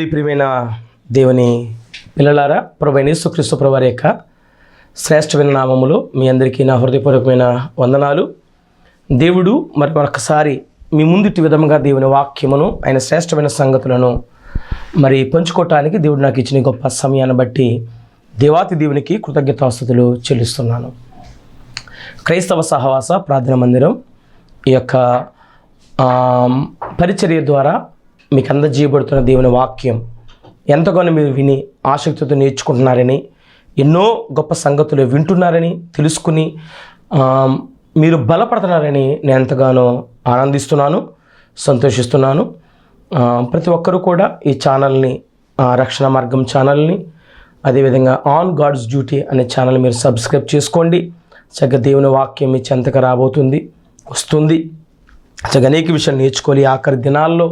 మంచిది. ప్రియమైన దేవుని పిల్లలారా, ప్రభువైన యేసుక్రీస్తు ప్రభువారి యొక్క శ్రేష్టమైన నామములో మీ అందరికీ నా హృదయపూర్వకమైన వందనాలు. దేవుడు మరొకసారి మీ ముందుటి విధముగా దేవుని వాక్యమును, ఆయన శ్రేష్టమైన సంగతులను పంచుకోవటానికి దేవుడు నాకు ఇచ్చిన గొప్ప సమయాన్ని బట్టి దేవాతి దేవునికి కృతజ్ఞతాస్తుతులు చెల్లిస్తున్నాను. క్రైస్తవ సహవాస ప్రార్థన మందిరం ఈ యొక్క పరిచర్య ద్వారా మీకు అందజేయబడుతున్న దేవుని వాక్యం ఎంతగానో మీరు విని ఆసక్తితో నేర్చుకుంటున్నారని, ఎన్నో గొప్ప సంగతులు వింటున్నారని తెలుసుకుని మీరు బలపడుతున్నారని నేను ఎంతగానో ఆనందిస్తున్నాను, సంతోషిస్తున్నాను. ప్రతి ఒక్కరూ కూడా ఈ ఛానల్ని, రక్షణ మార్గం ఛానల్ని, అదేవిధంగా ఆన్ గాడ్స్ డ్యూటీ అనే ఛానల్ మీరు సబ్స్క్రైబ్ చేసుకోండి. చక్కగా దేవుని వాక్యం మీ చెంతకు రాబోతుంది, వస్తుంది. చక్కగా అనేక విషయాలు నేర్చుకోవాలి. ఆఖరి దినాల్లో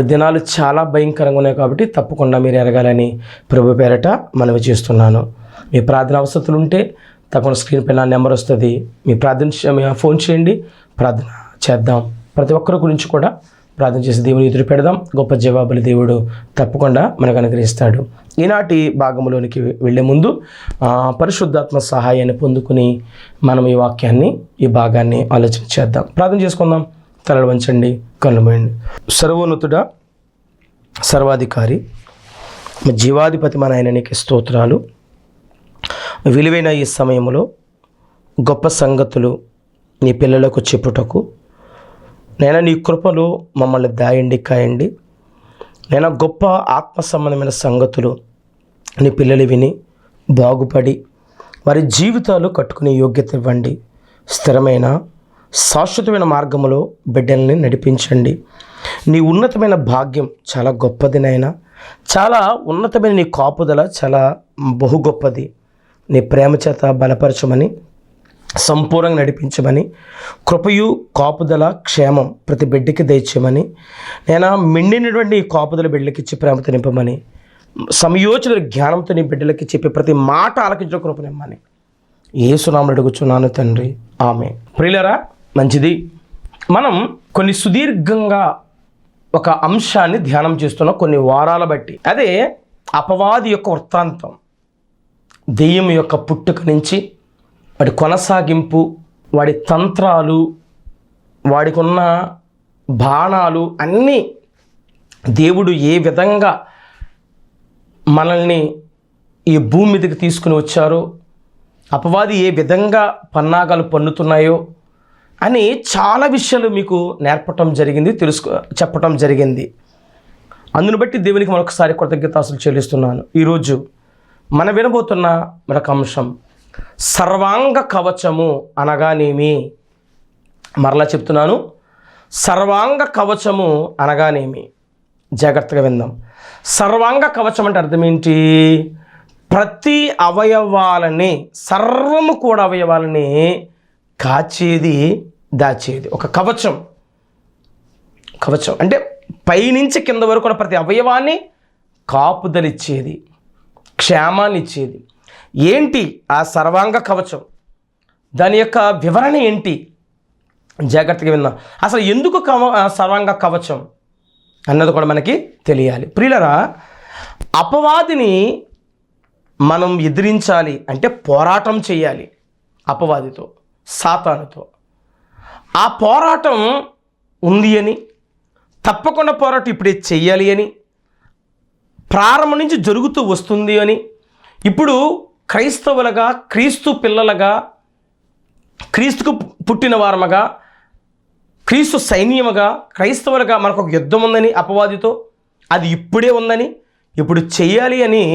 దినాలు చాలా భయంకరంగా ఉన్నాయి కాబట్టి తప్పకుండా మీరు ఎరగాలని ప్రభు పేరట మనవి చేస్తున్నాను. మీ ప్రార్థన అవసరాలు ఉంటే తప్పకుండా స్క్రీన్ పైన నెంబర్ వస్తుంది, మీ ప్రార్థన ఫోన్ చేయండి, ప్రార్థన చేద్దాం. ప్రతి ఒక్కరి గురించి కూడా ప్రార్థన చేసి దేవుని ఎదురు పెడదాం. గొప్ప జవాబులు దేవుడు తప్పకుండా మనకు అనుగ్రహిస్తాడు. ఈనాటి భాగంలోనికి వెళ్ళే ముందు పరిశుద్ధాత్మ సహాయాన్ని పొందుకుని మనం ఈ వాక్యాన్ని, ఈ భాగాన్ని ఆలోచన చేద్దాం. ప్రార్థన చేసుకుందాం. తలలు వంచండి, కళ్ళు మూయండి. సర్వోన్నతుడా, సర్వాధికారి, జీవాధిపతి మన ఆయననికి స్తోత్రాలు. విలువైన ఈ సమయంలో గొప్ప సంగతులు నీ పిల్లలకు చెప్పుటకు నేను నీ కృపలో మమ్మల్ని దాయండి, కాయండి. నేను గొప్ప ఆత్మ సంబంధమైన సంగతులు నీ పిల్లలు విని బాగుపడి వారి జీవితాలు కట్టుకునే యోగ్యత ఇవ్వండి. స్థిరమైన శాశ్వతమైన మార్గంలో బిడ్డల్ని నడిపించండి. నీ ఉన్నతమైన భాగ్యం చాలా గొప్పది నాయనా. చాలా ఉన్నతమైన నీ కాపుదల చాలా బహు గొప్పది. నీ ప్రేమ చేత బలపరచమని, సంపూర్ణంగా నడిపించమని, కృపయు కాపుదల క్షేమం ప్రతి బిడ్డకి దయచేయమని, నేను మిండినటువంటి ఈ కాపుదల బిడ్డలకి ఇచ్చి ప్రేమతో నింపమని, సమయోచన జ్ఞానంతో నీ బిడ్డలకి చెప్పి ప్రతి మాట ఆలకించిన కృపనిమ్మని యేసునామములో అడుగుచున్నాను తండ్రి, ఆమేన్. ప్రియులారా, మంచిది. మనం కొన్ని సుదీర్ఘంగా ఒక అంశాన్ని ధ్యానం చేస్తున్నాం కొన్ని వారాల బట్టి. అదే అపవాది యొక్క వృత్తాంతం. దెయ్యం యొక్క పుట్టుక నుంచి వాడి కొనసాగింపు, వాడి తంత్రాలు, వాడికి ఉన్న బాణాలు అన్నీ, దేవుడు ఏ విధంగా మనల్ని ఈ భూమి మీదకి తీసుకుని వచ్చారో, అపవాది ఏ విధంగా పన్నాగాలు పన్నుతున్నాయో అని చాలా విషయాలు మీకు నేర్పటం జరిగింది, చెప్పటం జరిగింది. అందును బట్టి దేవునికి మరొకసారి కృతజ్ఞతాస్తుతులు చెల్లిస్తున్నాను. ఈరోజు మనం వినబోతున్న మరొక అంశం, సర్వాంగ కవచము అనగానేమి. మరలా చెప్తున్నాను, సర్వాంగ కవచము అనగానేమి. జాగ్రత్తగా విందాం. సర్వాంగ కవచం అంటే అర్థం ఏంటి? ప్రతి అవయవాలని, సర్వము కూడా అవయవాలని కాచేది, దాచేది ఒక కవచం. కవచం అంటే పైనుంచి కింద వరకు కూడా ప్రతి అవయవాన్ని కాపుదలిచ్చేది, క్షేమాన్ని ఇచ్చేది. ఏంటి ఆ సర్వాంగ కవచం? దాని యొక్క వివరణ ఏంటి? జాగ్రత్తగా విందాం. అసలు ఎందుకు సర్వాంగ కవచం అన్నది కూడా మనకి తెలియాలి. ప్రియులరా, అపవాదిని మనం ఎదిరించాలి అంటే పోరాటం చేయాలి. అపవాదితో, సాతానుతో ఆ పోరాటం ఉంది అని, తప్పకుండా పోరాటం ఇప్పుడే చెయ్యాలి అని, ప్రారంభం నుంచి జరుగుతూ వస్తుంది అని, ఇప్పుడు క్రైస్తవులుగా, క్రీస్తు పిల్లలుగా, క్రీస్తుకు పుట్టిన వారముగా, క్రీస్తు సైన్యముగా, క్రైస్తవులుగా మనకు ఒక యుద్ధం ఉందని అపవాదితో, అది ఇప్పుడే ఉందని, ఇప్పుడు చెయ్యాలి అని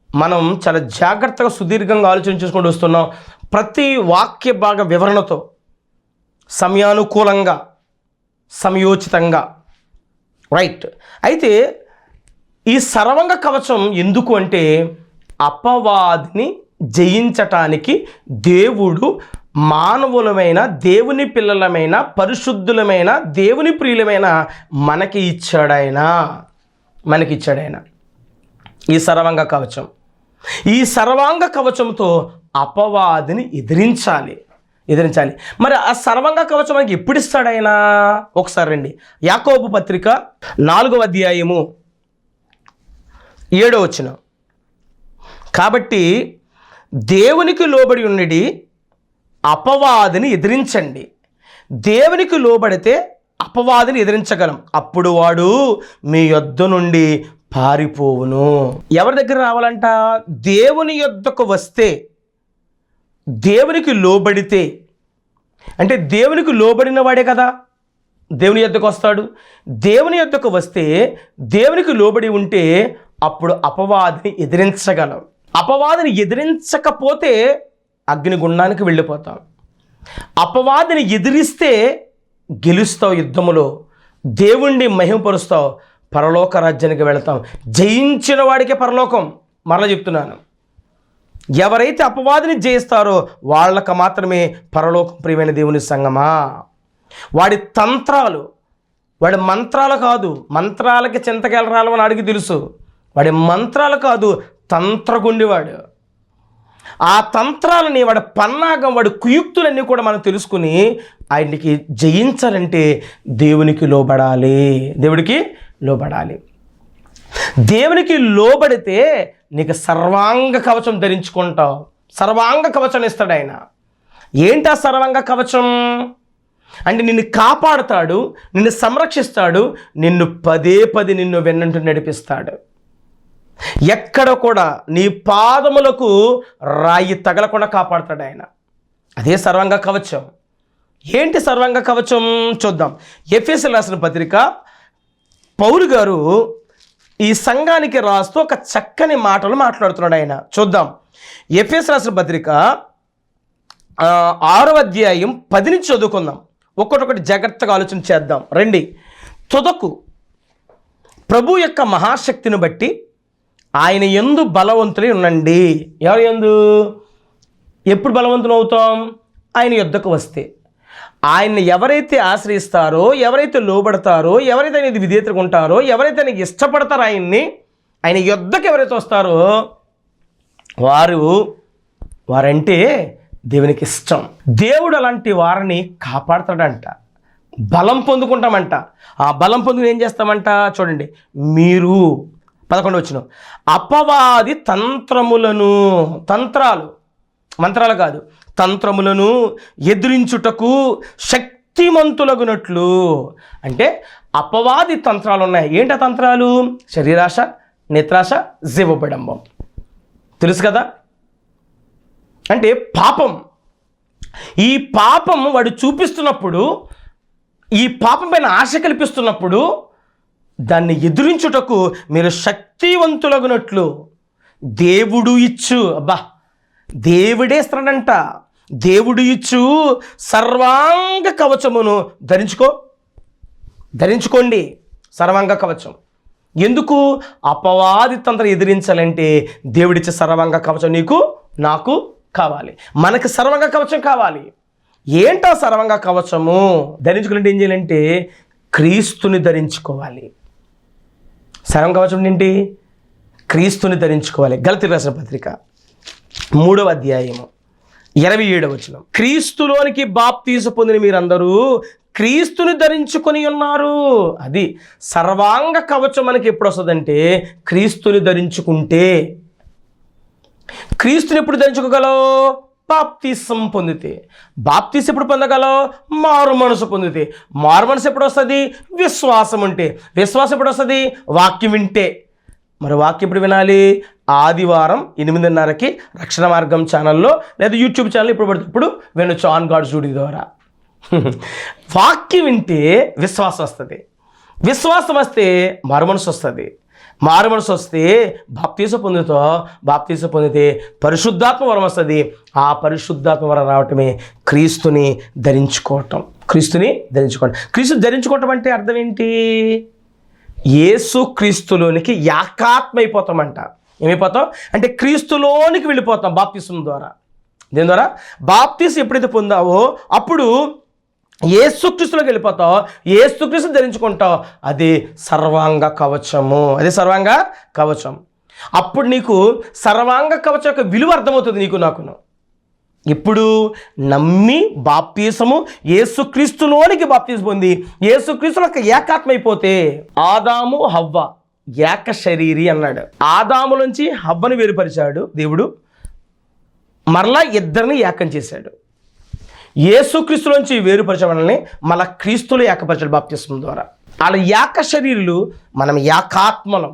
మనం చాలా జాగ్రత్తగా సుదీర్ఘంగా ఆలోచన చేసుకుంటూ వస్తున్నాం. ప్రతి వాక్య భాగ వివరణతో, సమయానుకూలంగా, సమయోచితంగా. రైట్. అయితే ఈ సర్వాంగ కవచం ఎందుకు అంటే, అపవాదిని జయించటానికి దేవుడు మానవులమైన, దేవుని పిల్లలమైన, పరిశుద్ధులమైన, దేవుని ప్రియులమైన మనకి ఇచ్చాడాయన. ఈ సర్వాంగ కవచం. ఈ సర్వాంగ కవచంతో అపవాదిని ఎదిరించాలి. మరి ఆ సర్వాంగ కవచం మనకి ఎప్పుడు ఇస్తాడైనా? ఒకసారి రండి, యాకోబు పత్రిక 4వ అధ్యాయము 7వ వచనం, కాబట్టి దేవునికి లోబడి ఉండి అపవాదిని ఎదిరించండి. దేవునికి లోబడితే అపవాదిని ఎదిరించగలం, అప్పుడు వాడు మీ యొద్ద నుండి పారిపోవును. ఎవరి దగ్గర రావాలంట? దేవుని యొద్దకు వస్తే, దేవునికి లోబడితే, అంటే దేవునికి లోబడిన వాడే కదా దేవుని యొద్దకు వస్తాడు. దేవుని యొద్దకు వస్తే, దేవునికి లోబడి ఉంటే అప్పుడు అపవాదిని ఎదిరించగలం. అపవాదిని ఎదిరించకపోతే అగ్నిగుండానికి వెళ్ళిపోతాం. అపవాదిని ఎదిరిస్తే గెలుస్తావు, యుద్ధములో దేవుణ్ణి మహిమపరుస్తావు, పరలోక రాజ్యానికి వెళతాం. జయించిన వాడికే పరలోకం. మరలా చెప్తున్నాను, ఎవరైతే అపవాదిని జయిస్తారో వాళ్ళకు మాత్రమే పరలోకం. ప్రియమైన దేవుని సంగమా, వాడి తంత్రాలు, వాడి మంత్రాలు కాదు, మంత్రాలకి చింతకెళ్ళరాలు అని అడిగి తెలుసు, వాడి మంత్రాలు కాదు, తంత్రగుండివాడు. ఆ తంత్రాలని, వాడి పన్నాగం, వాడి కుయుక్తులన్నీ కూడా మనం తెలుసుకుని ఆయనకి జయించాలంటే దేవునికి లోబడాలి. దేవుడికి లోబడాలి. దేవునికి లోబడితే నీకు సర్వాంగ కవచం ధరించుకుంటావు. సర్వాంగ కవచం ఇస్తాడు ఆయన. ఏంటి ఆ సర్వాంగ కవచం అంటే? నిన్ను కాపాడుతాడు, నిన్ను సంరక్షిస్తాడు, నిన్ను పదే పదే నిన్ను వెన్నంటూ నడిపిస్తాడు. ఎక్కడ కూడా నీ పాదములకు రాయి తగలకుండా కాపాడుతాడు ఆయన. అదే సర్వాంగ కవచం. ఏంటి సర్వాంగ కవచం చూద్దాం. ఎఫెసీయులకు రాసిన పత్రిక పౌలు గారు ఈ సంఘానికి రాస్తూ ఒక చక్కని మాటలు మాట్లాడుతున్నాడు ఆయన. చూద్దాం. ఎఫెసీయులకు రాసిన పత్రిక 6వ అధ్యాయం 10 నుంచి చదువుకుందాం. ఒక్కొక్కటి జాగ్రత్తగా ఆలోచన చేద్దాం రండి. తుదకు ప్రభు యొక్క మహాశక్తిని బట్టి ఆయన యందు బలవంతులై ఉండండి. ఎవరి యందు? ఎప్పుడు బలవంతులు అవుతాం? ఆయన యుద్ధకు వస్తే. ఆయన్ని ఎవరైతే ఆశ్రయిస్తారో, ఎవరైతే లోబడతారో, ఎవరైతే అనేది విధేయతగా ఉంటారో, ఎవరైతే ఆయనకి ఇష్టపడతారో, ఆయన యుద్ధకు ఎవరైతే వస్తారో వారంటే దేవునికి ఇష్టం. దేవుడు అలాంటి వారిని కాపాడతాడంట. బలం పొందుకుంటామంట. ఆ బలం పొందుకుని ఏం చేస్తామంట? చూడండి, మీరు 11వ వచనం, అపవాది తంత్రములను, తంత్రాలు, మంత్రాలు కాదు, తంత్రములను ఎదిరించుటకు శక్తిమంతులగునట్లు. అంటే అపవాది తంత్రాలు ఉన్నాయి. ఏంటి ఆ తంత్రాలు? శరీరాశ, నేత్రాశ, జీవబడంబం. తెలుసు కదా? అంటే పాపం. ఈ పాపం వాడు చూపిస్తున్నప్పుడు, ఈ పాపం పైన ఆశ కల్పిస్తున్నప్పుడు దాన్ని ఎదురించుటకు మీరు శక్తివంతులగునట్లు దేవుడు ఇచ్చు, అబ్బా దేవుడే ఇస్తాడంట, దేవుడు ఇచ్చు సర్వాంగ కవచమును ధరించుకోండి. సర్వాంగ కవచం ఎందుకు? అపవాది తంత్రం ఎదిరించాలంటే దేవుడిచ్చే సర్వాంగ కవచం నీకు నాకు కావాలి. మనకి సర్వాంగ కవచం కావాలి. ఏంటా సర్వాంగ కవచము? ధరించుకోవాలంటే ఏం చేయాలంటే క్రీస్తుని ధరించుకోవాలి. సర్వాంగ కవచం ఏంటి? క్రీస్తుని ధరించుకోవాలి. గలతీయులకు రాసిన పత్రిక 3వ అధ్యాయము 27వ వచనం, క్రీస్తులోనికి బాప్తీసు పొందిన మీరందరూ క్రీస్తుని ధరించుకొని ఉన్నారు. అది సర్వాంగ కవచం. మనకి ఎప్పుడు వస్తుందంటే క్రీస్తుని ధరించుకుంటే. క్రీస్తుని ఎప్పుడు ధరించుకోగలవు? బాప్తీసం పొందితే. బాప్తీసం ఎప్పుడు పొందగలవు? మారు మనసు పొందితే. మారు మనసు ఎప్పుడు వస్తుంది? విశ్వాసం ఉంటే. విశ్వాసం ఎప్పుడు వస్తుంది? వాక్యం వింటే. మరి వాక్యం ఎప్పుడు వినాలి? ఆదివారం 8:30కి రక్షణ మార్గం ఛానల్లో లేదా యూట్యూబ్ ఛానల్ ఇప్పుడు పడితే ఇప్పుడు వినొచ్చు, ఆన్ గాడ్ స్టూడియో ద్వారా. వాక్యం వింటే విశ్వాసం వస్తుంది. విశ్వాసం వస్తే మారు మనసు వస్తుంది. మారు మనసు వస్తే బాప్తీసం పొందితే పరిశుద్ధాత్మ వరం వస్తుంది. ఆ పరిశుద్ధాత్మ వరం రావటమే క్రీస్తుని ధరించుకోవటం. క్రీస్తుని ధరించుకోవటం అంటే అర్థం ఏంటి? యేసు క్రీస్తులోనికి ఏకాత్మ అయిపోతామంట. ఏమైపోతాం అంటే క్రీస్తులోనికి వెళ్ళిపోతాం బాప్తీసం ద్వారా. దీని ద్వారా బాప్తీసం ఎప్పుడైతే పొందావో అప్పుడు యేసుక్రీస్తులోకి వెళ్ళిపోతావు. యేసుక్రీస్తు ధరించుకుంటావు. అది సర్వాంగ కవచము. అదే సర్వాంగ కవచం. అప్పుడు నీకు సర్వాంగ కవచం యొక్క విలువ అర్థమవుతుంది నీకు నాకును. ఇప్పుడు నమ్మి బాప్తీసము యేసుక్రీస్తులోనికి బాప్తీసం పొంది యేసుక్రీస్తులోకి ఏకాత్మ అయిపోతే ఆదాము హవ్వ ఏక శరీరి అన్నాడు. ఆదాములోంచి హవ్వను వేరుపరిచాడు దేవుడు, మరలా ఇద్దరిని ఏకం చేశాడు. యేసుక్రీస్తులోంచి వేరుపరచబడాలని మళ్ళా క్రీస్తులు ఏకపరచాడు బాప్తిస్మం ద్వారా. వాళ్ళ ఏక శరీరులు, మనం ఏకాత్మలం.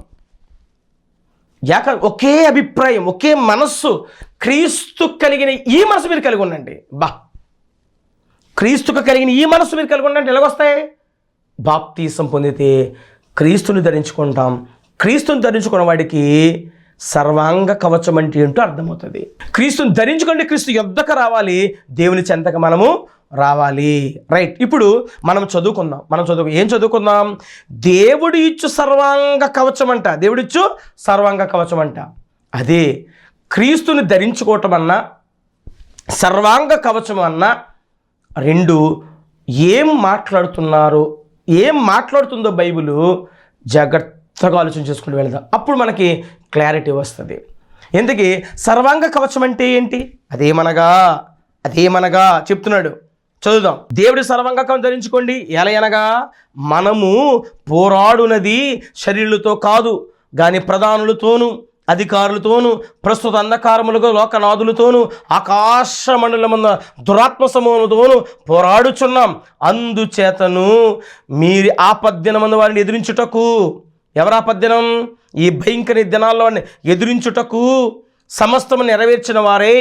ఒకే అభిప్రాయం, ఒకే మనస్సు. క్రీస్తు కలిగిన ఈ మనసు మీరు కలిగి ఉండండి. క్రీస్తుకు కలిగిన ఈ మనస్సు మీరు కలిగి ఉండండి. ఎలాగొస్తాయి? బాప్తీసం పొందితే క్రీస్తుని ధరించుకుంటాం. క్రీస్తుని ధరించుకున్న వాడికి సర్వాంగ కవచం అంటే ఏంటో అర్థమవుతుంది. క్రీస్తుని ధరించుకుంటే క్రీస్తు యొద్దకు రావాలి, దేవుని చెంతకు మనము రావాలి. రైట్, ఇప్పుడు మనం చదువుకుందాం. ఏం చదువుకుందాం? దేవుడు ఇచ్చు సర్వాంగ కవచం అంట. దేవుడిచ్చు సర్వాంగ కవచం అంట. అదే క్రీస్తుని ధరించుకోవటం అన్నా సర్వాంగ కవచం అన్నా రెండు ఏం మాట్లాడుతుందో బైబిల్ జాగ్రత్తగా ఆలోచన చేసుకుంటూ వెళదాం. అప్పుడు మనకి క్లారిటీ వస్తుంది. ఎందుకు సర్వాంగ కవచం అంటే ఏంటి? అదేమనగా చెప్తున్నాడు. చదువుదాం. దేవుడి సర్వాంగ కవచం ధరించుకోండి. ఎలయనగా మనము పోరాడునది శరీరులతో కాదు, కానీ ప్రధానులతోనూ అధికారులతోనూ ప్రస్తుత అంధకారములకు లోకనాథులతోనూ ఆకాశ మండలమున్న దురాత్మ సమూహములతోనూ పోరాడుచున్నాం. అందుచేతను మీరు ఆపద్దినమందు వారిని ఎదిరించుటకు, ఎవరు ఆపద్దినం? ఈ భయంకర దినాల్లో వారిని ఎదిరించుటకు, సమస్తము నెరవేర్చిన వారే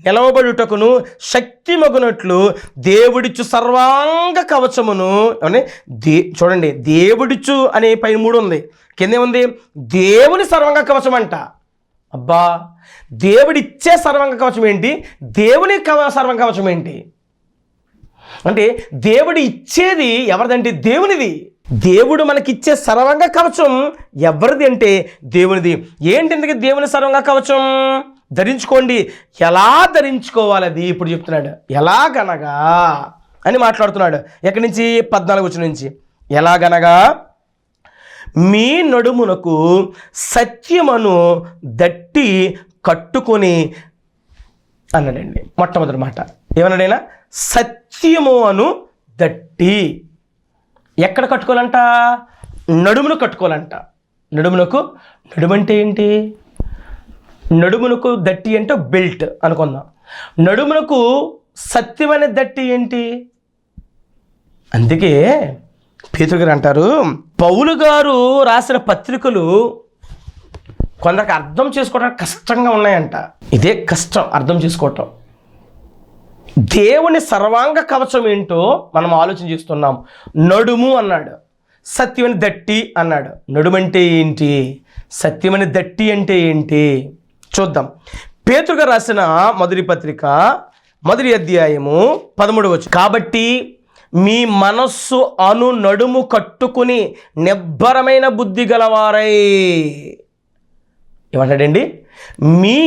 నిలవబడుటకును శక్తి మగునట్లు దేవుడిచ్చు సర్వాంగ కవచమును చూడండి. దేవుడిచ్చు అనే పైన 3 ఉంది, కిందే ఉంది దేవుని సర్వాంగ కవచం అంట. అబ్బా, దేవుడిచ్చే సర్వాంగ కవచం ఏంటి? దేవుని సర్వాంగ కవచం ఏంటి అంటే, దేవుడు ఇచ్చేది ఎవరిదంటే దేవునిది. దేవుడు మనకిచ్చే సర్వాంగ కవచం ఎవరిది అంటే దేవునిది. ఏంటి ఎందుకు దేవుని సర్వాంగ కవచం? ధరించుకోండి. ఎలా ధరించుకోవాలి అది ఇప్పుడు చెప్తున్నాడు. ఎలాగనగా అని మాట్లాడుతున్నాడు. ఎక్కడి నుంచి? 14 వచనం నుంచి. ఎలాగనగా మీ నడుమునకు సత్యమును దట్టి కట్టుకొని అన్నాడండి. మొట్టమొదటి మాట ఏమన్నాడైనా? సత్యము అను దట్టి. ఎక్కడ కట్టుకోవాలంట? నడుమును కట్టుకోవాలంట. నడుమంటే ఏంటి? నడుమునకు దట్టి అంటే బెల్ట్ అనుకుందాం. నడుమునకు సత్యమైన దట్టి ఏంటి? అందుకే పేతురు గారు అంటారు, పౌలు గారు రాసిన పత్రికలు కొందరికి అర్థం చేసుకోవడానికి కష్టంగా ఉన్నాయంట. ఇదే కష్టం అర్థం చేసుకోవటం. దేవుని సర్వాంగ కవచం ఏంటో మనం ఆలోచన చేస్తున్నాం. నడుము అన్నాడు, సత్యమని దట్టి అన్నాడు. నడుమంటే ఏంటి? సత్యమని దట్టి అంటే ఏంటి? చూద్దాం. పేతురు గారు రాసిన మొదటి పత్రిక 1వ అధ్యాయము 13వ వచనం. కాబట్టి మీ మనస్సు అను నడుము కట్టుకుని నిబ్బరమైన బుద్ధి గలవారై. ఏమంటాడండి? మీ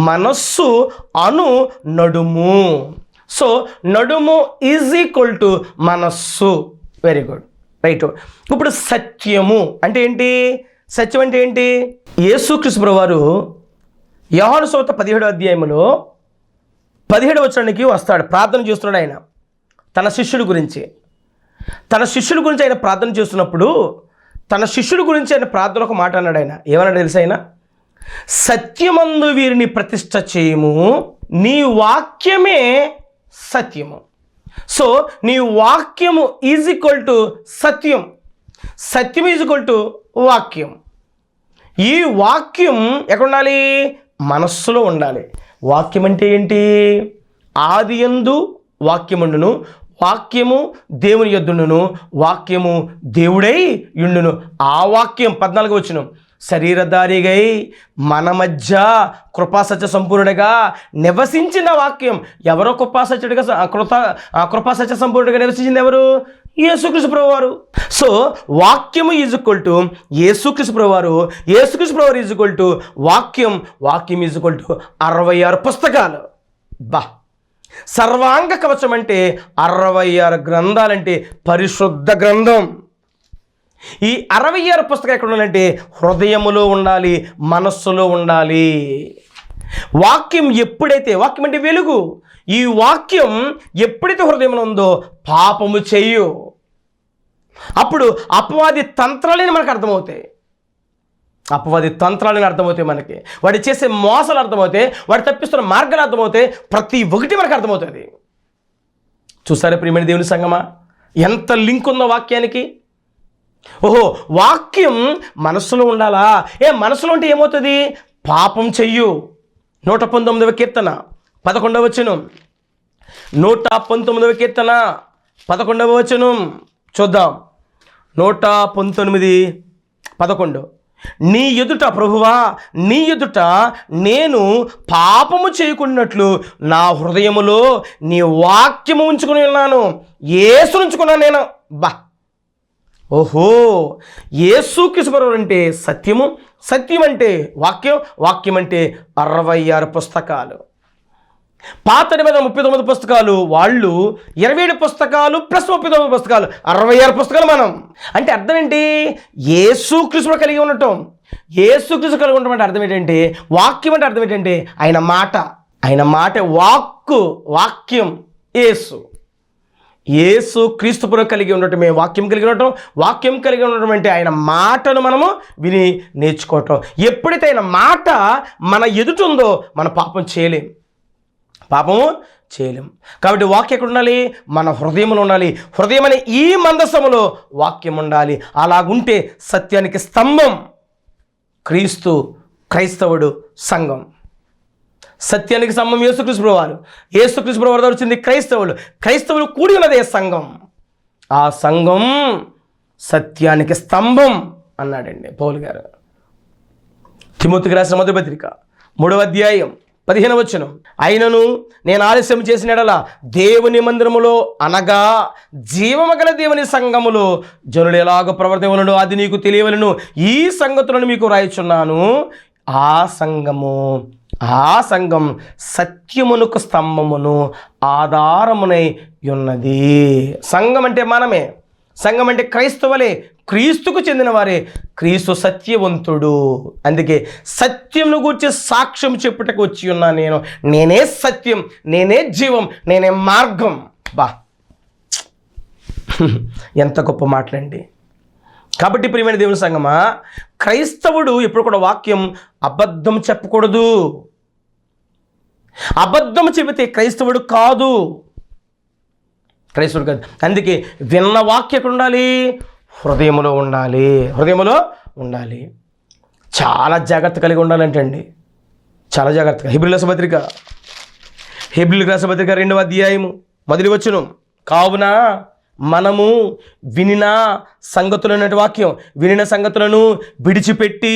మనస్సు అను నడుము. సో నడుము ఈజ్ ఈక్వల్ టు మనస్సు. Very good, right. ఇప్పుడు సత్యము అంటే ఏంటి? సత్యం అంటే ఏంటి? యేసుక్రీస్తు ప్రభువారు యోహాను సువార్త 17వ అధ్యాయంలో 17వ వచనానికి వస్తాడు. ప్రార్థన చేస్తున్నాడు ఆయన తన శిష్యుడి గురించి. ఆయన ప్రార్థన చేస్తున్నప్పుడు తన శిష్యుడి గురించి ఆయన ప్రార్థన ఒక మాట అన్నాడు. ఆయన ఏమన్నాడు తెలుసా? ఆయన సత్యమందు వీరిని ప్రతిష్ఠ చేయము, నీ వాక్యమే సత్యము. సో నీ వాక్యము is equal to Satyam. Satyam is equal to వాక్యం. ఈ వాక్యం ఎక్కడ ఉండాలి? మనస్సులో ఉండాలి. వాక్యం అంటే ఏంటి? ఆదియందు వాక్యముండును, వాక్యము దేవుని యొద్దుండును, వాక్యము దేవుడై యుండును. ఆ వాక్యం 14వ వచనం శరీరధారిగై మన మధ్య కృపాసత్య సంపూర్ణుడిగా నివసించిన వాక్యం. ఎవరో కృపాసత్య సంపూర్ణుడిగా నివసించింది ఎవరు? యేసుక్రీస్తు ప్రభువారు. సో వాక్యము ఈజ్ ఈక్వల్ టు యేసుక్రీస్తు ప్రభువారు, యేసుక్రీస్తు ప్రభువారు ఈజ్ ఈక్వల్ టు వాక్యం, వాక్యం ఈజ్ ఈక్వల్ టు 66 పుస్తకాలు. సర్వాంగ కవచం అంటే 66 గ్రంథాలంటే పరిశుద్ధ గ్రంథం. ఈ 66 పుస్తకాలు ఎక్కడ ఉండాలంటే హృదయములో ఉండాలి, మనస్సులో ఉండాలి. వాక్యం ఎప్పుడైతే, వాక్యం అంటే వెలుగు, ఈ వాక్యం ఎప్పుడైతే హృదయంలో ఉందో పాపము చెయ్యు. అప్పుడు అపవాది తంత్రాలని మనకు అర్థమవుతాయి. అపవాది తంత్రాలను అర్థమవుతాయి మనకి, వాడు చేసే మోసాలు అర్థమవుతాయి, వాడు తప్పిస్తున్న మార్గాలు అర్థమవుతాయి, ప్రతి ఒక్కటి మనకు అర్థమవుతుంది. చూసారా ప్రియమైన దేవుని సంగమా, ఎంత లింక్ ఉందో వాక్యానికి. ఓహో, వాక్యం మనస్సులో ఉండాలా? మనసులో ఉంటే ఏమవుతుంది? పాపం చెయ్యు. 119వ కీర్తన 11వ వచనం, 119వ కీర్తన 11వ వచనం చూద్దాం. 119:11, నీ ఎదుట ప్రభువా, నీ ఎదుట నేను పాపము చేయకున్నట్లు నా హృదయములో నీ వాక్యము ఉంచుకుని ఉన్నాను. యేసు ఉంచుకున్నాను నేను. ఓహో, యేసుక్రీస్తు అంటే సత్యము, సత్యం అంటే వాక్యం, వాక్యం అంటే 66 పుస్తకాలు. పాత నిబంధన 39 పుస్తకాలు, వాళ్ళు 27 పుస్తకాలు ప్లస్ 39 పుస్తకాలు, 66 పుస్తకాలు మనం. అంటే అర్థం ఏంటి? యేసుక్రీస్తు కలిగి ఉండటం. యేసుక్రీస్తు కలిగి ఉండటం అంటే అర్థం ఏంటంటే, వాక్యం అంటే అర్థం ఏంటంటే ఆయన మాట. ఆయన మాట వాక్కు, వాక్యం యేసు. యేసు క్రీస్తుపురం కలిగి ఉండటమే వాక్యం కలిగి ఉండటం. వాక్యం కలిగి ఉండటం అంటే ఆయన మాటను మనము విని నేర్చుకోవటం. ఎప్పుడైతే ఆయన మాట మన ఎదుట ఉందో మన పాపం చేయలేం, పాపము చేయలేం. కాబట్టి వాక్యం ఎక్కడ ఉండాలి? మన హృదయంలో ఉండాలి. హృదయం అనే ఈ మందసములో వాక్యం ఉండాలి. అలాగుంటే సత్యానికి స్తంభం క్రీస్తు, క్రైస్తవుడు, సంఘం. సత్యానికి స్తంభం యేసుక్రీస్తు ప్రభువారు. యేసుక్రీస్తు ప్రభువారు వచ్చింది క్రైస్తవులు. క్రైస్తవులు కూడి ఉన్నదే సంఘం. ఆ సంఘం సత్యానికి స్తంభం అన్నాడండి పౌలు గారు. తిమోతికి రాసిన మొదటి పత్రిక 3వ అధ్యాయం 15వ వచనం, అయినను నేను ఆలస్యం చేసిన యెడల దేవుని మందిరములో అనగా జీవమగల దేవుని సంఘములో జనులు ఎలాగ ప్రవర్తించవలెనో అది నీకు తెలియవలెను. ఈ సంగతులను మీకు రాయిచున్నాను. ఆ సంఘం సత్యమునకు స్తంభమును ఆధారమునై ఉన్నది. సంఘం అంటే మనమే. సంఘం అంటే క్రైస్తవులే, క్రీస్తుకు చెందిన వారే. క్రీస్తు సత్యవంతుడు. అందుకే సత్యంను గూర్చి సాక్ష్యం చెప్పుటకు వచ్చి ఉన్నాను నేను. నేనే సత్యం, నేనే జీవం, నేనే మార్గం. ఎంత గొప్ప మాటలండి. కాబట్టి ప్రియమైన దేవుని సంగమా, క్రైస్తవుడు ఎప్పుడు కూడా వాక్యం అబద్ధం చెప్పకూడదు. అబద్ధం చెబితే క్రైస్తవుడు కాదు, క్రైస్తవుడు కాదు. అందుకే విన్న వాక్యం ఎక్కడ ఉండాలి? హృదయములో ఉండాలి. హృదయములో ఉండాలి. చాలా జాగ్రత్త కలిగి ఉండాలంటండి, చాలా జాగ్రత్తగా. హెబ్రీయుల పత్రిక 2వ అధ్యాయము 1వ వచనం, కావున మనము వినిన సంగతులైన వాక్యం, వినిన సంగతులను విడిచిపెట్టి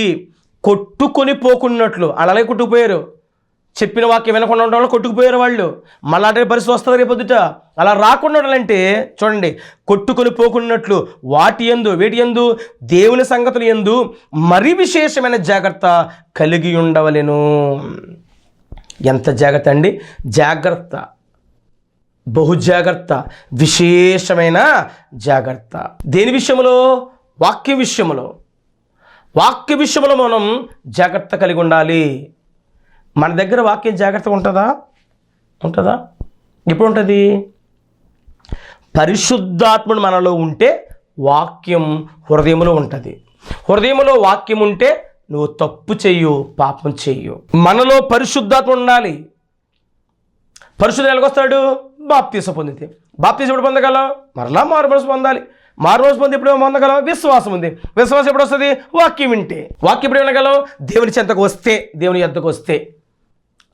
కొట్టుకొని పోకున్నట్లు. అలాగే కొట్టుకుపోయారు. చెప్పిన వాక్యం వినకుండా ఉండడం వల్ల కొట్టుకుపోయారు వాళ్ళు. మళ్ళా పరిస్థితి వస్తుంది రేపొద్దుట. అలా రాకుండా ఉండాలంటే చూడండి, కొట్టుకొని పోకున్నట్లు వేటి యందు దేవుని సంగతులు యందు మరి విశేషమైన జాగ్రత్త కలిగి ఉండవలెను. ఎంత జాగ్రత్త అండి? జాగ్రత్త, బహు జాగ్రత్త, విశేషమైన జాగ్రత్త. దేని విషయంలో? వాక్య విషయంలో. వాక్య విషయంలో మనం జాగ్రత్త కలిగి ఉండాలి. మన దగ్గర వాక్యం జాగ్రత్తగా ఉంటుందా? ఎప్పుడు ఉంటుంది? పరిశుద్ధాత్ముడు మనలో ఉంటే వాక్యం హృదయంలో ఉంటుంది. హృదయంలో వాక్యం ఉంటే నువ్వు తప్పు చెయ్యు, పాపం చెయ్యు. మనలో పరిశుద్ధాత్ముడు ఉండాలి. పరిశుద్ధుడు ఎలాగొస్తాడు? బాప్తీసం పొందితే. బాప్తీసం ఎప్పుడు పొందగలం? మరలా మారుమనసు పొందాలి. మారుమనసు పొంది ఎప్పుడు పొందగలం? విశ్వాసం ఉంది. విశ్వాసం ఎప్పుడు వస్తుంది? వాక్యం వింటే. వాక్యం ఎప్పుడు వినగలం? దేవుని చెంతకు వస్తే, దేవుని యొద్దకు వస్తే.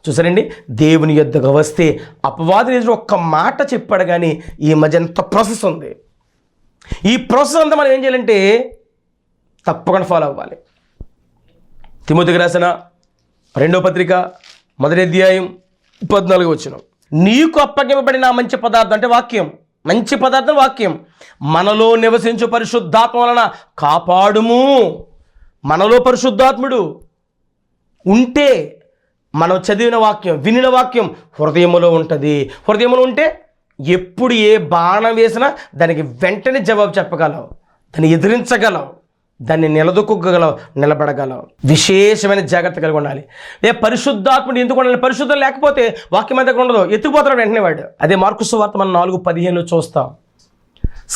చూసారండి, దేవుని యొద్దకు వస్తే. అపవాది ఒక్క మాట చెప్పాడు కానీ ఈ మధ్య ఎంత ప్రాసెస్ ఉంది. ఈ ప్రాసెస్ అంతా మనం ఏం చేయాలంటే తప్పకుండా ఫాలో అవ్వాలి. తిమోతికి రాసిన 2వ పత్రిక 1వ అధ్యాయం 14వ వచనం, నీకు అప్పగింపబడిన మంచి పదార్థం అంటే వాక్యం, మంచి పదార్థం వాక్యం మనలో నివసించు పరిశుద్ధాత్మ వలన కాపాడుము. మనలో పరిశుద్ధాత్ముడు ఉంటే మనం చదివిన వాక్యం, వినిన వాక్యం హృదయములో ఉంటుంది. హృదయములో ఉంటే ఎప్పుడు ఏ బాణం వేసినా దానికి వెంటనే జవాబు చెప్పగలవు, దాన్ని ఎదిరించగలవు, దాన్ని నిలదొక్కగలవు, నిలబడగలవు. విశేషమైన జాగ్రత్త కలిగి ఉండాలి. పరిశుద్ధాత్ముడు ఎందుకు ఉండాలి? పరిశుద్ధం లేకపోతే వాక్యం దగ్గర ఉండదు, ఎత్తుకుపోతాడు వెంటనే వాడు. అదే మార్కు సువార్త మనం 4:15 చూస్తాం.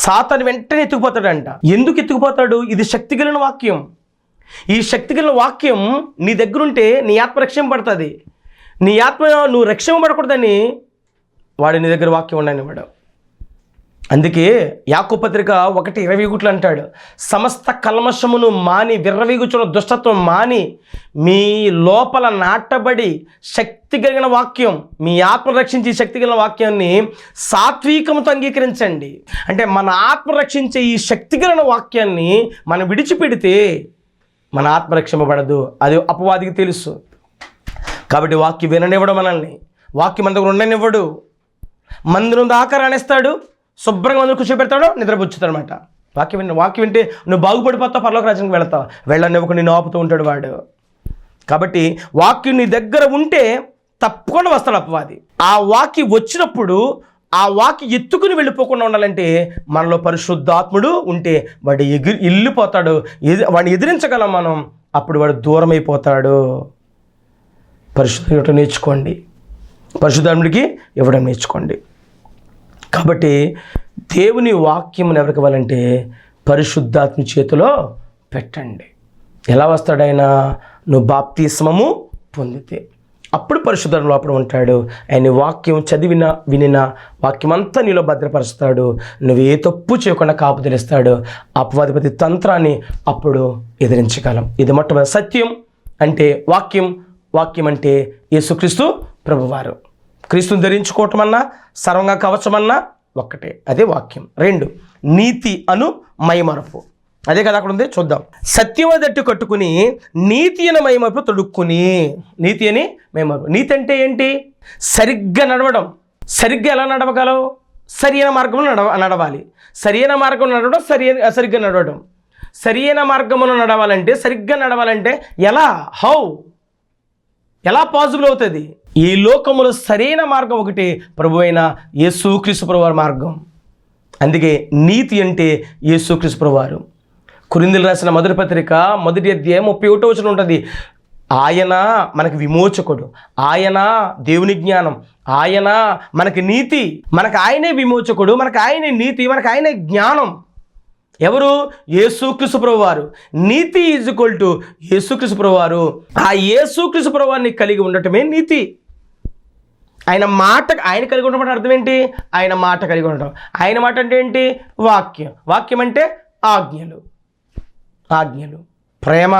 సాతాను వెంటనే ఎత్తుకుపోతాడంట. ఎందుకు ఎత్తుకుపోతాడు? ఇది శక్తి కలిగిన వాక్యం. ఈ శక్తి కలిగిన వాక్యం నీ దగ్గర ఉంటే నీ ఆత్మ రక్షింపబడుతుంది. నీ ఆత్మ నువ్వు రక్షింపబడకూడదని వాడు నీ దగ్గర వాక్యం ఉండనివాడు. అందుకే యాకోబు పత్రిక 1:21 అంటాడు, సమస్త కల్మషమును మాని విర్రవీగుచున్న దుష్టత్వం మాని మీ లోపల నాటబడి శక్తి కలిగిన వాక్యం, మీ ఆత్మ రక్షించే శక్తి కలిగిన వాక్యాన్ని సాత్వికంతో అంగీకరించండి. అంటే మన ఆత్మ రక్షించే ఈ శక్తి కలిగిన వాక్యాన్ని మనం విడిచిపెడితే మన ఆత్మ రక్షింపబడదు. అది అపవాదికి తెలుసు. కాబట్టి వాక్యం విననివ్వడు, మనల్ని వాక్యం మన దగ్గర ఉండనివ్వడు. మందిరం దాకా రాణిస్తాడు, శుభ్రంగా మందులు కూర్చోబెడతాడు, నిద్రపుచ్చుతాడు అనమాట. వాక్యం వింటే నువ్వు బాగుపడిపోతావు, పరలోక రాజ్యానికి వెళతావు. వెళ్ళనివ్వకు నిన్ను ఆపుతూ ఉంటాడు వాడు. కాబట్టి వాక్యం నీ దగ్గర ఉంటే తప్పకుండా వస్తాడు అపవాది. ఆ వాక్యం వచ్చినప్పుడు ఆ వాక్యం ఎత్తుకుని వెళ్ళిపోకుండా ఉండాలంటే మనలో పరిశుద్ధాత్ముడు ఉంటే వాడు వెళ్ళిపోతాడు. వాడిని ఎదిరించగలం మనం. అప్పుడు వాడు దూరం అయిపోతాడు. పరిశుద్ధం ఇవ్వడం నేర్చుకోండి, పరిశుద్ధాత్ముడికి ఇవ్వడం నేర్చుకోండి. కాబట్టి దేవుని వాక్యం ఎవరికి ఇవ్వాలంటే పరిశుద్ధాత్మ చేతిలో పెట్టండి. ఎలా వస్తాడైనా? నువ్వు బాప్తిస్మము పొందితే అప్పుడు పరిశుద్ధాత్మ లోపల ఉంటాడు. ఆయన వాక్యం వినిన వాక్యం అంతా నీలో భద్రపరుస్తాడు. నువ్వు ఏ తప్పు చేయకుండా కాపుదలిస్తాడు. అపవాదిపతి తంత్రాన్ని అప్పుడు ఎదిరించగలం. ఇది మొట్టమొదటి సత్యం అంటే వాక్యం అంటే యేసుక్రీస్తు ప్రభువారు. క్రీస్తుని ధరించుకోవటం అన్నా సర్వంగా కవచమన్నా ఒక్కటే, అదే వాక్యం. 2 నీతి అను మైమరపు, అదే కదా అక్కడ ఉంది, చూద్దాం. సత్యమ దట్టు కట్టుకుని నీతి అని మైమరపు తొడుక్కుని. నీతి అని మైమరపు. నీతి అంటే ఏంటి? సరిగ్గా నడవడం. సరిగ్గా ఎలా నడవగలవు? సరియైన మార్గంలో నడవాలి. సరియైన మార్గంలో నడవడం, సరిగ్గా నడవడం. సరియైన మార్గంలో నడవాలంటే, సరిగ్గా నడవాలంటే ఎలా పాసిబుల్ అవుతుంది? ఈ లోకములో సరైన మార్గం ఒకటి, ప్రభు అయిన యేసుక్రీస్తు ప్రభువారి మార్గం. అందుకే నీతి అంటే యేసుక్రీస్తు ప్రభువారు. కొరింథీయులకు రాసిన మొదటి పత్రిక 1వ అధ్యాయం 31వ వచనం ఉంటుంది. ఆయన మనకి విమోచకుడు, ఆయన దేవుని జ్ఞానం, ఆయన మనకి నీతి. మనకు ఆయనే విమోచకుడు, మనకు ఆయనే నీతి, మనకు ఆయనే జ్ఞానం. ఎవరు? యేసుక్రీస్తు ప్రభువారు. నీతి ఈజ్ ఈక్వల్ టు యేసుక్రీస్తు ప్రభువారు. ఆ యేసుక్రీస్తు ప్రభువారిని కలిగి ఉండటమే నీతి. ఆయన కలిగి ఉండటం అర్థం ఏంటి? ఆయన మాట కలిగి ఉండటం. ఆయన మాట అంటే ఏంటి? వాక్యం అంటే ఆజ్ఞలు, ప్రేమ.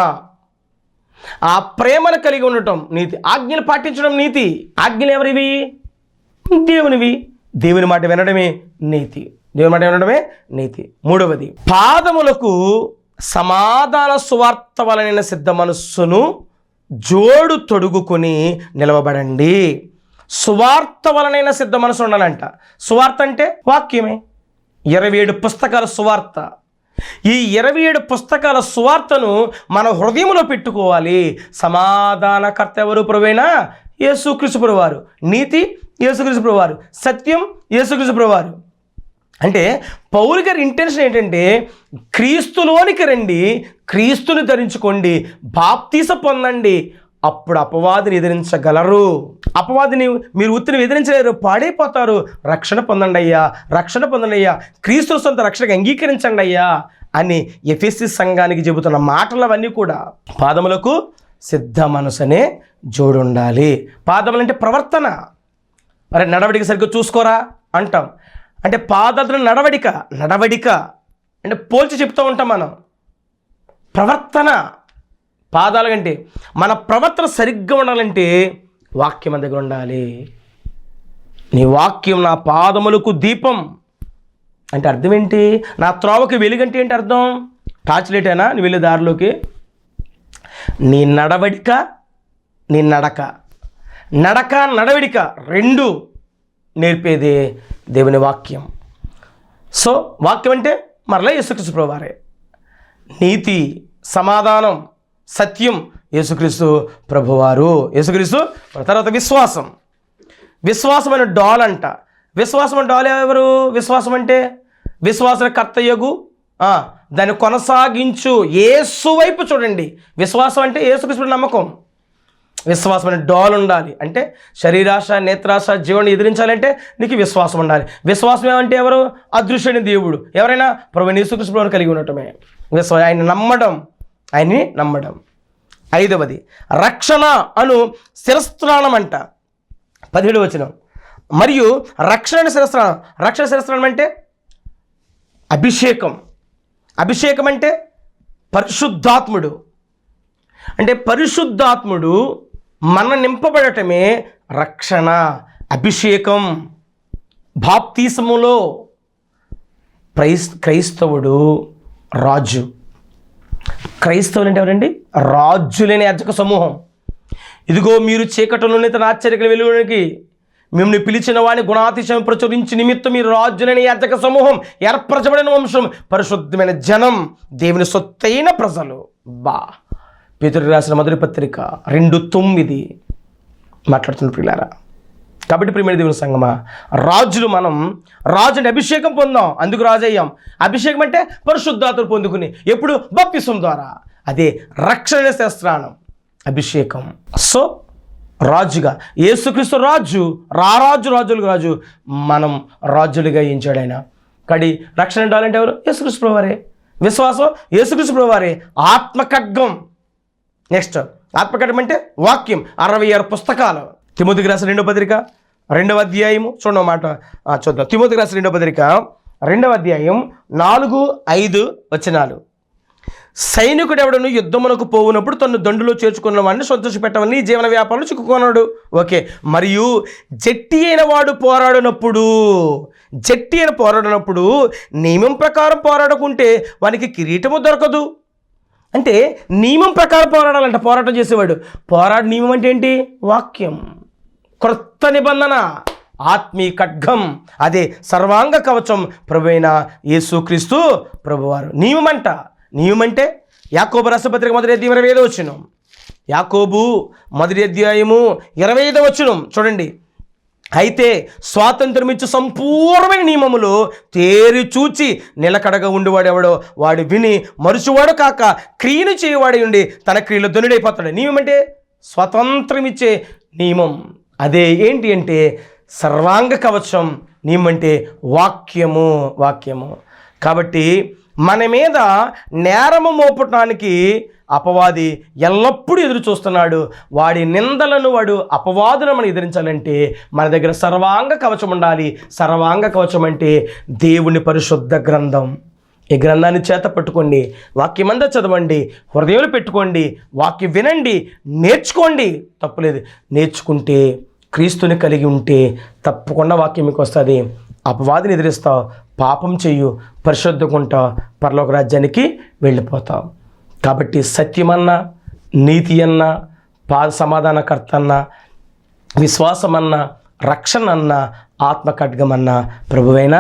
ఆ ప్రేమను కలిగి ఉండటం నీతి. ఆజ్ఞలు పాటించడం నీతి. ఆజ్ఞలు ఎవరివి? దేవునివి. దేవుని మాట వినడమే నీతి. 3వది పాదములకు సమాధాన సువార్త వలన సిద్ధ మనస్సును జోడు తొడుగుకొని నిలవబడండి. సువార్త వలనైన సిద్ధ మనసు ఉండాలంట. సువార్త అంటే వాక్యమే. 27 పుస్తకాల సువార్త. ఈ 27 పుస్తకాల సువార్తను మన హృదయంలో పెట్టుకోవాలి. సమాధానకర్త ఎవరు? ప్రభువైన యేసుక్రీస్తు ప్రభువారు. నీతి యేసుక్రీస్తు ప్రభువారు. సత్యం యేసుక్రీస్తు ప్రభువారు. అంటే పౌలు గారి ఇంటెన్షన్ ఏంటంటే, క్రీస్తులోనికి రండి, క్రీస్తుని ధరించుకోండి, బాప్తీస పొందండి, అప్పుడు అపవాదిని ఎదిరించగలరు. అపవాదిని మీరు ఉత్తిని ఎదిరించలేరు, పాడైపోతారు. రక్షణ పొందండి అయ్యా, క్రీస్తు సొంత రక్షణకు అంగీకరించండి అయ్యా అని ఎఫెసీ సంఘానికి చెబుతున్న మాటలవన్నీ కూడా పాదములకు సిద్ధ మనసునే జోడుండాలి. పాదములు అంటే ప్రవర్తన. మరి నడవడిక సరిగ్గా చూసుకోరా అంటాం. అంటే పాదముల నడవడిక అంటే పోల్చి చెప్తూ ఉంటాం మనం. ప్రవర్తన పాదాల కంటే మన ప్రవర్తన సరిగ్గా ఉండాలంటే వాక్యం మన దగ్గర ఉండాలి. నీ వాక్యం నా పాదములకు దీపం అంటే అర్థం ఏంటి? నా త్రోవకి వెలుగంటే ఏంటి అర్థం? టార్చ్ లైటేనా నీ వెళ్ళే దారిలోకి? నీ నడవడిక, నీ నడవడిక 2 నేర్పేదే దేవుని వాక్యం. సో వాక్యం అంటే మరలా యేసుక్రీస్తు ప్రభువారే. నీతి, సమాధానం, సత్యం యేసుక్రీస్తు ప్రభువారు. తర్వాత విశ్వాసమైన డాల్ అంట. విశ్వాసమైన డాల్ ఎవరు? విశ్వాసం అంటే విశ్వాస కర్తయ్యగు దాన్ని కొనసాగించు యేసు వైపు చూడండి. విశ్వాసం అంటే యేసుక్రీస్తు నమ్మకం. విశ్వాసమైన డాల్ ఉండాలి. అంటే శరీరాశ, నేత్రాశ, జీవనం ఎదిరించాలంటే నీకు విశ్వాసం ఉండాలి. విశ్వాసం ఏమంటే ఎవరు? అదృశ్యని దేవుడు. ఎవరైనా ప్రభువైన యేసుక్రీస్తు ప్రభువుని కలిగి ఉండటమే విశ్వాసం. ఆయన నమ్మడం, ఆయన్ని నమ్మడం. 5వది రక్షణ అను శిరస్త్రాణం అంట. 17వ వచనం, మరియు రక్షణ శిరస్త్రాణం. రక్షణ శిరస్త్రాణం అంటే అభిషేకం. అభిషేకం అంటే పరిశుద్ధాత్ముడు. అంటే పరిశుద్ధాత్ముడు మన నింపబడటమే రక్షణ, అభిషేకం. బాప్తిసములో క్రైస్తవుడు రాజు. క్రైస్తవులు అంటే ఎవరండి? రాజులేని యాజక సమూహం. ఇదిగో మీరు చీకటిలోని తన ఆశ్చర్యకర వెలుగులోనికి మిమ్మల్ని పిలిచిన వాడిని గుణాతిశయం ప్రచురించి నిమిత్తం మీరు రాజులేని యాజక సమూహం, ఏర్పరచబడిన వంశం, పరిశుద్ధమైన జనం, దేవుని సొత్తైన ప్రజలు. పేతురు రాసిన మొదటి పత్రిక 2:9 మాట్లాడుతున్న ప్రియులారా. కాబట్టి ప్రియమైన దేవుని సంగమా, రాజులు మనం రాజుని అభిషేకం పొందాం, అందుకు రాజు అయ్యాం. అభిషేకం అంటే పరిశుద్ధాత్మ పొందుకుని, ఎప్పుడు? బాప్తిసం ద్వారా. అదే రక్షణ శస్త్రానం, అభిషేకం. సో రాజుగా యేసుక్రీస్తు రాజు, రాజులకు రాజు, మనం రాజులుగా ఎంచాడు ఆయన. కాబట్టి రక్షణ ఉండాలంటే ఎవరు? యేసుక్రీస్తు ప్రభువారే. విశ్వాసం యేసుక్రీస్తు ప్రభువారే. ఆత్మఖడ్గం. నెక్స్ట్ ఆత్మఖడ్గం అంటే వాక్యం. 66 పుస్తకాలు. తిమోతికి రాసిన 2వ పత్రిక 2వ అధ్యాయము చూడండి మాట చూద్దాం. తిమోతికి రాసిన 2వ పత్రిక 2వ అధ్యాయం 4-5 వచనాలు. సైనికుడు ఎవడను యుద్ధమునకు పోవునప్పుడు తను దండులో చేర్చుకున్న వాడిని సంతోషపెట్టవని జీవన వ్యాపారంలో చిక్కుకున్నాడు. ఓకే. మరియు జట్టి అయిన వాడు పోరాడినప్పుడు నియమం ప్రకారం పోరాడుకుంటే వానికి కిరీటము దొరకదు. అంటే నియమం ప్రకారం పోరాడాలంట పోరాటం చేసేవాడు. నియమం అంటే ఏంటి? వాక్యం. క్రొత్త నిబంధన, ఆత్మీయ ఖడ్గం, అదే సర్వాంగ కవచం ప్రభువైన యేసుక్రీస్తు ప్రభువారు. నియమం అంటే యాకోబు రాసిన పత్రిక 1వ అధ్యాయం 25వ వచనం. యాకోబు 1వ అధ్యాయము 25వ వచనం చూడండి. అయితే స్వాతంత్రం ఇచ్చి సంపూర్ణమైన నియమములు తేరి చూచి నిలకడగా ఉండేవాడెవడో వాడు విని మరుచువాడు కాక క్రియను చేయవాడి ఉండి తన క్రియలో ధనుడైపోతాడు. నియమం అంటే స్వతంత్రం ఇచ్చే నియమం. అదే ఏంటి అంటే సర్వాంగ కవచం. నియమం అంటే వాక్యము. కాబట్టి మన మీద నేరము మోపటానికి అపవాది ఎల్లప్పుడూ ఎదురు చూస్తున్నాడు. వాడి నిందలను, అపవాదులను మనం ఎదిరించాలంటే మన దగ్గర సర్వాంగ కవచం ఉండాలి. సర్వాంగ కవచం అంటే దేవుని పరిశుద్ధ గ్రంథం. ఈ గ్రంథాన్ని చేత పట్టుకోండి, వాక్యమంతా చదవండి, హృదయంలో పెట్టుకోండి, వాక్యం వినండి, నేర్చుకోండి. తప్పులేదు. నేర్చుకుంటే, క్రీస్తుని కలిగి ఉంటే తప్పకుండా వాక్యం మీకు వస్తుంది. అపవాదిని ఎదిరిస్తావు, పాపం చెయ్యు, పరిశుద్ధకుంటావు, పరలోక రాజ్యానికి వెళ్ళిపోతావు. కాబట్టి సత్యమన్నా, నీతి అన్నా, సమాధానకర్త అన్నా, విశ్వాసమన్నా, రక్షణ అన్నా, ఆత్మఖడ్గమన్నా ప్రభువైన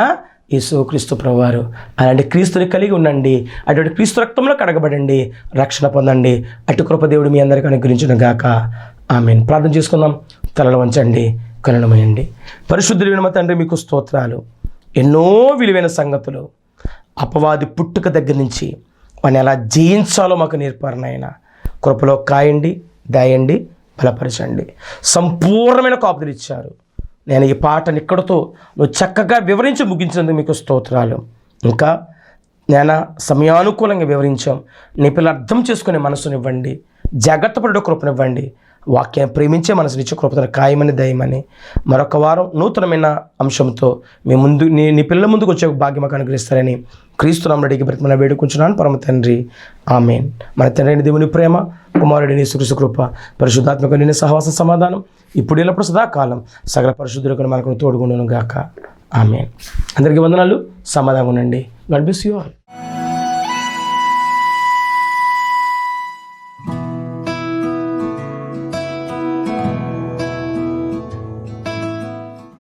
యేసుక్రీస్తు ప్రభువారు. అలాంటి క్రీస్తుని కలిగి ఉండండి. అటువంటి క్రీస్తు రక్తంలో కడగబడండి, రక్షణ పొందండి. అటు కృప దేవుడు మీ అందరికీ అనుగ్రహించును గాక. ఆమేన్. ప్రార్థన చేసుకుందాం. తలలు వంచండి, కనులు మూయండి. పరిశుద్ధుడైన మా తండ్రి, మీకు స్తోత్రాలు. ఎన్నో విలువైన సంగతులు అపవాది పుట్టుక దగ్గర నుంచి వాడిని ఎలా జయించాలో మాకు నేర్పారు నాయన. కృపలో కాయండి, దాయండి, బలపరచండి. సంపూర్ణమైన కాపుదలు ఇచ్చారు. నేను ఈ పాటను ఇక్కడతో నువ్వు చక్కగా వివరించి ముగించినందుకు మీకు స్తోత్రాలు. ఇంకా నేను సమయానుకూలంగా వివరించాం. నీ పిల్లలు అర్థం చేసుకునే మనసునివ్వండి, జాగ్రత్త పడే కృపనివ్వండి. వాక్యాన్ని ప్రేమించే మనసునిచ్చే కృపతను ఖాయమని, దయమని మరొక వారం నూతనమైన అంశంతో నీ పిల్లల ముందుకు వచ్చే భాగ్యం మాకు అనుగ్రహిస్తారని క్రీస్తు నామమున అడిగి బ్రతిమలాడి వేడుకుంటున్నాను పరమ తండ్రి. ఆమేన్. మన తండ్రి అయిన దేవుని ప్రేమ, కుమారుడిని యేసుక్రీస్తు కృప, పరిశుద్ధాత్మక నిన్న సహవాస సమాధానం ఇప్పుడు ఎల్లప్పుడు సదాకాలం సకల పరిశుద్ధులకు మనకు తోడుగుండును గాక. ఆమేన్. అందరికీ వందనాలు. సమాధానం ఉండండి. God bless you all.